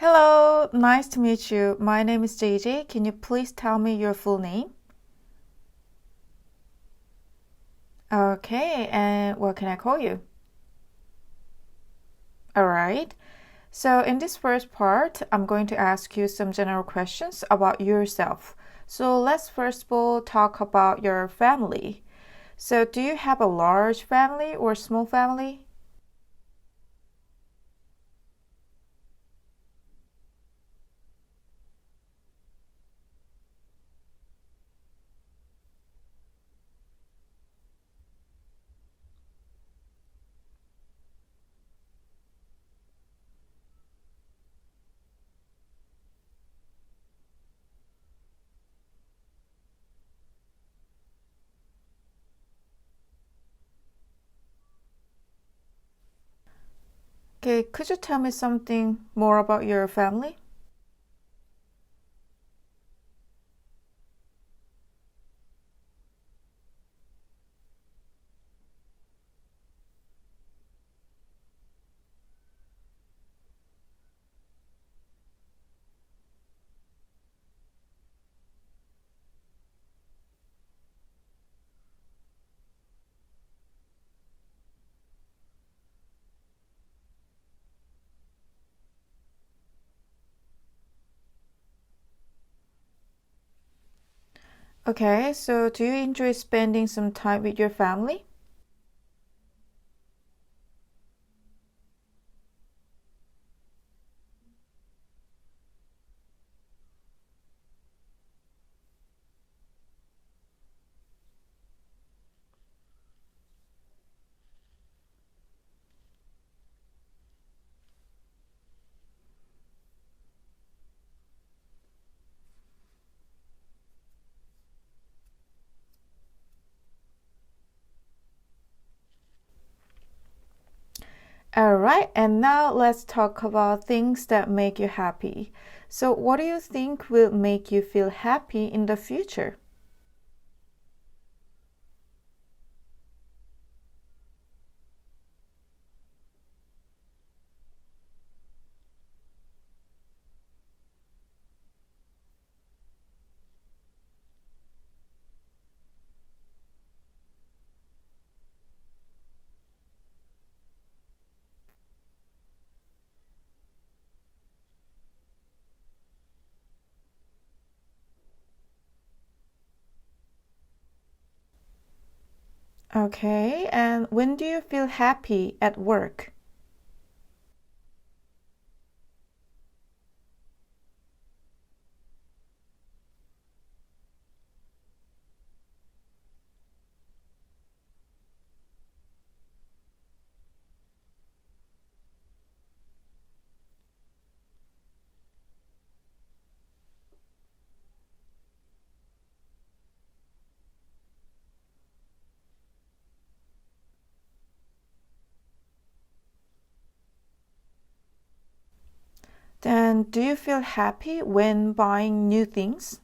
Hello, nice to meet you. My name is JJ. Can you please tell me your full name? Okay, and what can I call you? All right. So in this first part, I'm going to ask you some general questions about yourself. So let's first of all talk about your family. So do you have a large family or small family? Okay, could you tell me something more about your family? Okay, so do you enjoy spending some time with your family? All right, and now let's talk about things that make you happy. So, what do you think will make you feel happy in the future? Okay, and when do you feel happy at work? Then, do you feel happy when buying new things?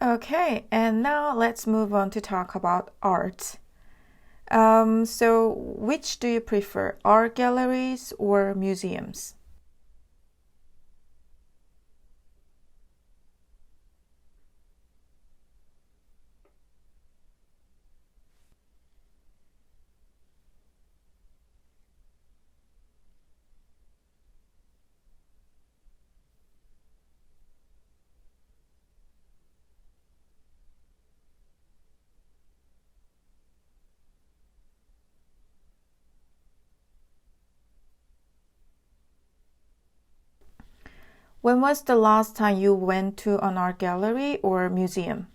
Okay, and now let's move on to talk about art. So, which do you prefer, art galleries or museums? When was the last time you went to an art gallery or museum?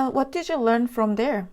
And what did you learn from there?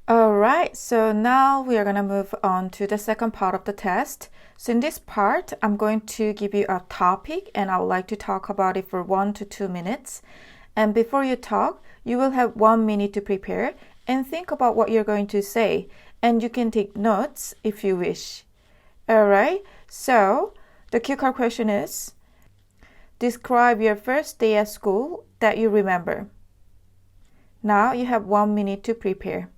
Alright, so now we are going to move on to the second part of the test. So in this part, I'm going to give you a topic and I would like to talk about it for 1 to 2 minutes. And before you talk, you will have 1 minute to prepare and think about what you're going to say. And you can take notes if you wish. Alright, so the cue card question is, describe your first day at school that you remember. Now you have 1 minute to prepare.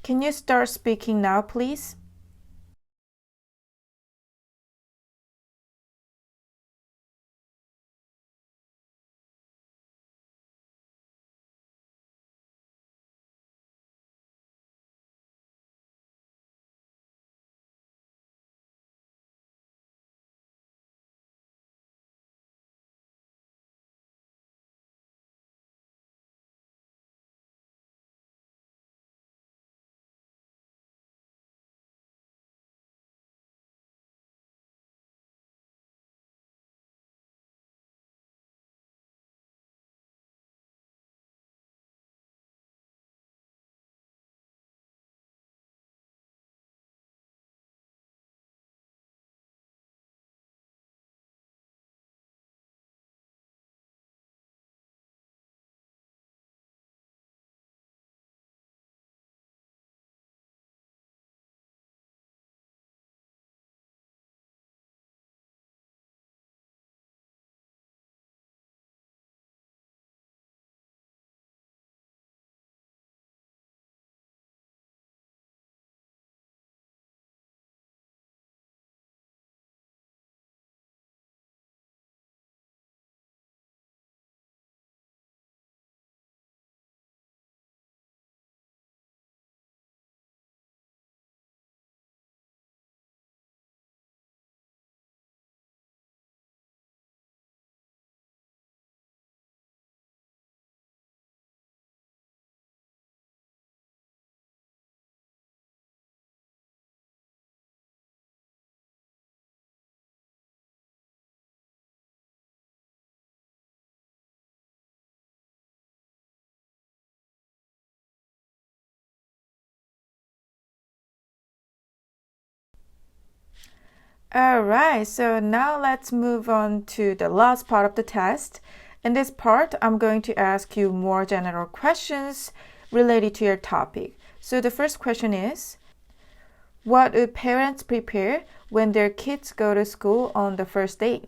Can you start speaking now, please? Alright, so now let's move on to the last part of the test. In this part, I'm going to ask you more general questions related to your topic. So the first question is, what would parents prepare when their kids go to school on the first day?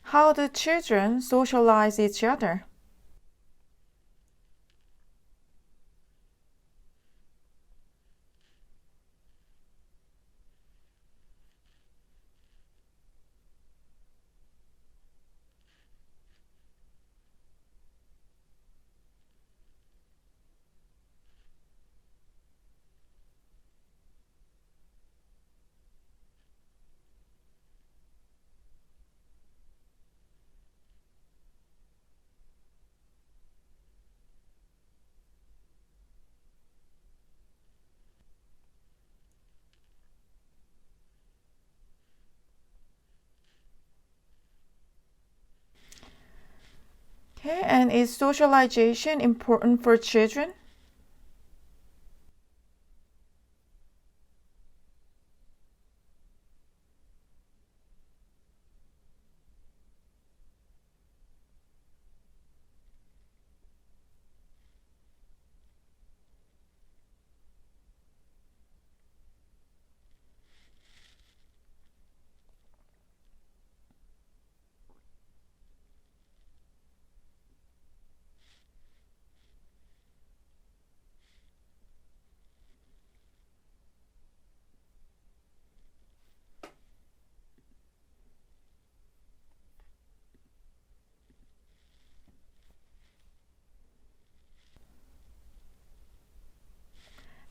How do children socialize each other? Okay, and is socialization important for children?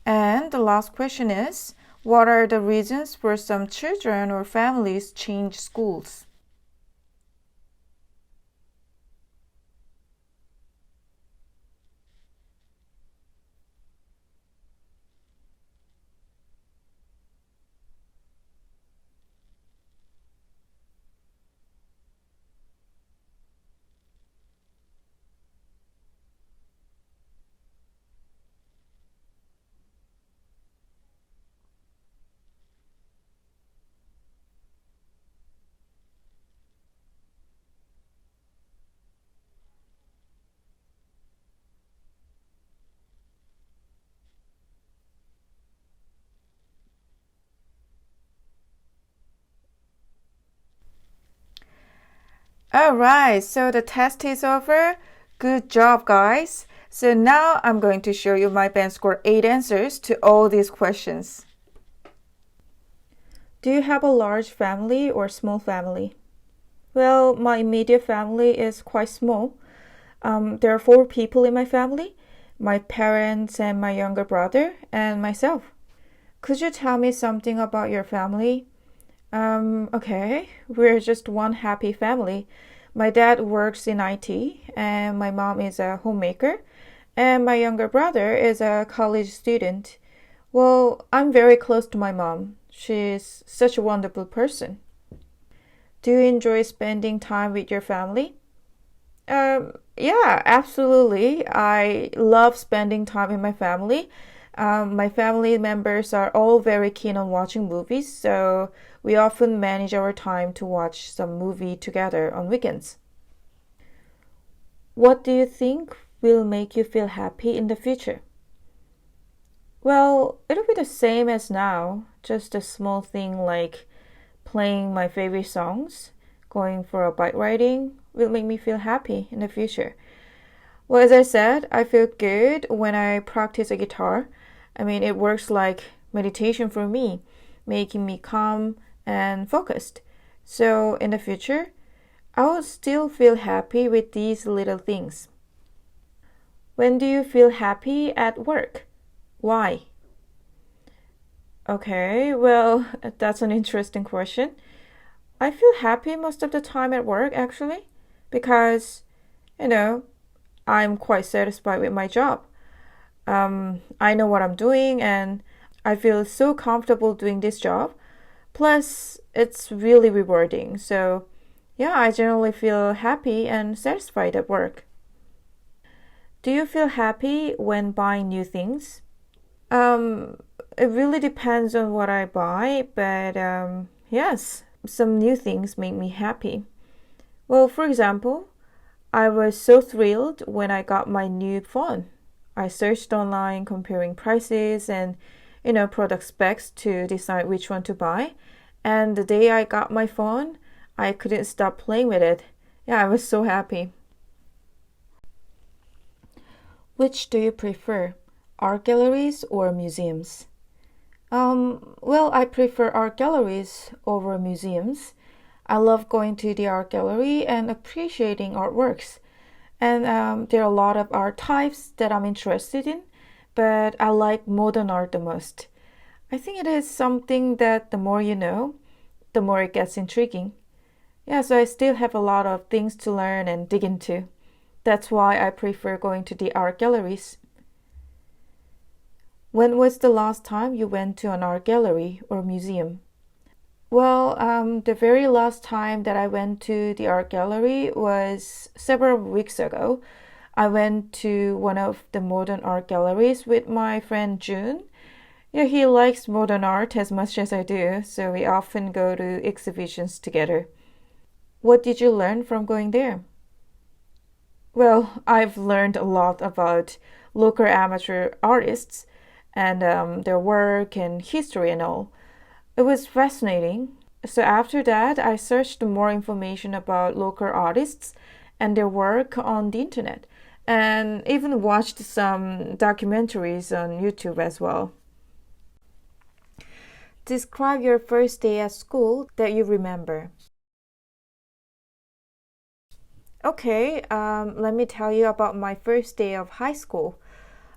And the last question is, what are the reasons for some children or families change schools? Alright, so the test is over. Good job, guys. So now I'm going to show you my band score 8 answers to all these questions. Do you have a large family or small family? Well, my immediate family is quite small. There are 4 people in my family, my parents and my younger brother and myself. Could you tell me something about your family? Okay, we're just one happy family. My dad works in IT, and my mom is a homemaker, and my younger brother is a college student. Well, I'm very close to my mom. She's such a wonderful person. Do you enjoy spending time with your family? Yeah, absolutely. I love spending time with my family. My family members are all very keen on watching movies, so we often manage our time to watch some movie together on weekends. What do you think will make you feel happy in the future? Well, it'll be the same as now, just a small thing like playing my favorite songs, going for a bike riding will make me feel happy in the future. Well, as I said, I feel good when I practice a guitar. It works like meditation for me, making me calm and focused. So in the future, I will still feel happy with these little things. When do you feel happy at work? Why? Okay, well, that's an interesting question. I feel happy most of the time at work, actually, because, I'm quite satisfied with my job. I know what I'm doing and I feel so comfortable doing this job. Plus, it's really rewarding. So, yeah, I generally feel happy and satisfied at work. Do you feel happy when buying new things? It really depends on what I buy, but yes, some new things make me happy. Well, for example, I was so thrilled when I got my new phone. I searched online comparing prices and product specs to decide which one to buy. And the day I got my phone, I couldn't stop playing with it. Yeah, I was so happy. Which do you prefer, art galleries or museums? Well, I prefer art galleries over museums. I love going to the art gallery and appreciating artworks. And there are a lot of art types that I'm interested in, but I like modern art the most. I think it is something that the more you know, the more it gets intriguing. Yeah, so I still have a lot of things to learn and dig into. That's why I prefer going to the art galleries. When was the last time you went to an art gallery or museum? Well, the very last time that I went to the art gallery was several weeks ago. I went to one of the modern art galleries with my friend June. Yeah, he likes modern art as much as I do, so we often go to exhibitions together. What did you learn from going there? Well, I've learned a lot about local amateur artists and their work and history and all. It was fascinating. So after that, I searched more information about local artists and their work on the internet, and even watched some documentaries on YouTube as well. Describe your first day at school that you remember. Okay, let me tell you about my first day of high school.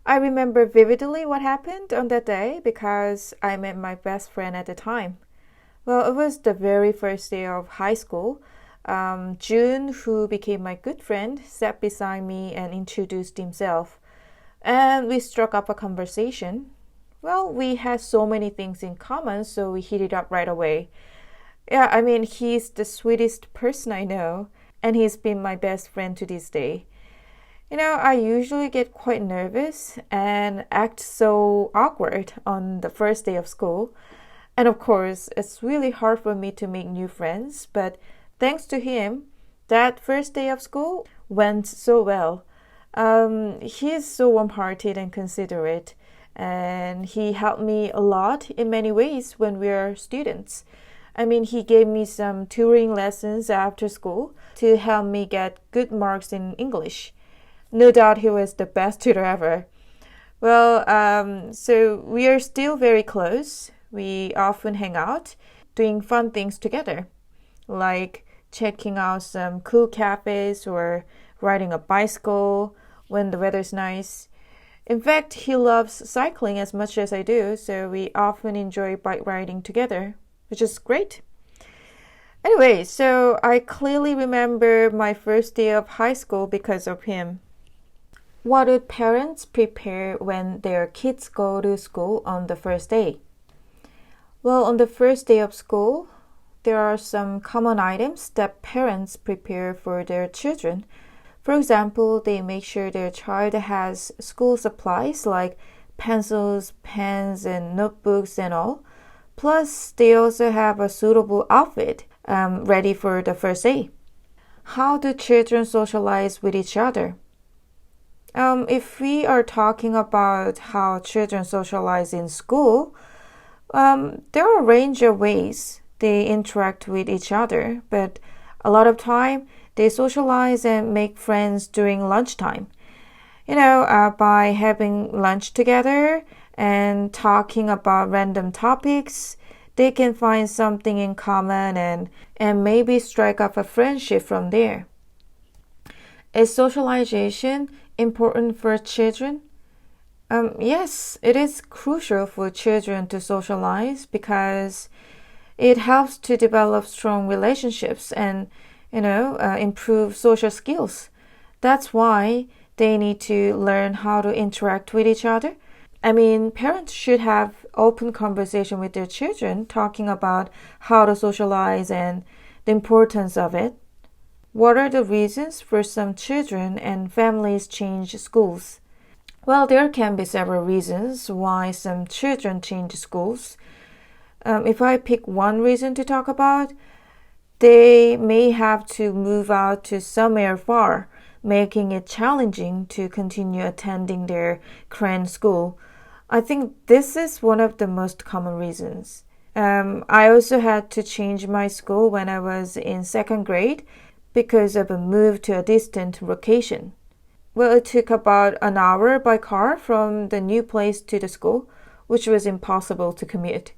I remember vividly what happened on that day because I met my best friend at the time. Well, it was the very first day of high school. June, who became my good friend, sat beside me and introduced himself. And we struck up a conversation. Well, we had so many things in common, so we hit it up right away. Yeah, I mean, he's the sweetest person I know, and he's been my best friend to this day. I usually get quite nervous and act so awkward on the first day of school. And of course, it's really hard for me to make new friends, but thanks to him, that first day of school went so well. He is so warm-hearted and considerate, and he helped me a lot in many ways when we were students. I mean, he gave me some tutoring lessons after school to help me get good marks in English. No doubt he was the best tutor ever. Well, so we are still very close. We often hang out, doing fun things together, like checking out some cool cafes or riding a bicycle when the weather's nice. In fact, he loves cycling as much as I do, so we often enjoy bike riding together, which is great. Anyway, so I clearly remember my first day of high school because of him. What would parents prepare when their kids go to school on the first day? Well, on the first day of school, there are some common items that parents prepare for their children. For example, they make sure their child has school supplies like pencils, pens, and notebooks and all. Plus, they also have a suitable outfit ready for the first day. How do children socialize with each other? If we are talking about how children socialize in school, there are a range of ways they interact with each other, but a lot of time they socialize and make friends during lunchtime. By having lunch together and talking about random topics, they can find something in common and maybe strike up a friendship from there. Is socialization important for children? Yes, it is crucial for children to socialize because it helps to develop strong relationships and, improve social skills. That's why they need to learn how to interact with each other. I mean, parents should have open conversation with their children, talking about how to socialize and the importance of it. What are the reasons for some children and families change schools? Well, there can be several reasons why some children change schools. If I pick one reason to talk about, they may have to move out to somewhere far, making it challenging to continue attending their current school. I think this is one of the most common reasons. I also had to change my school when I was in second grade because of a move to a distant location. Well, it took about an hour by car from the new place to the school, which was impossible to commute.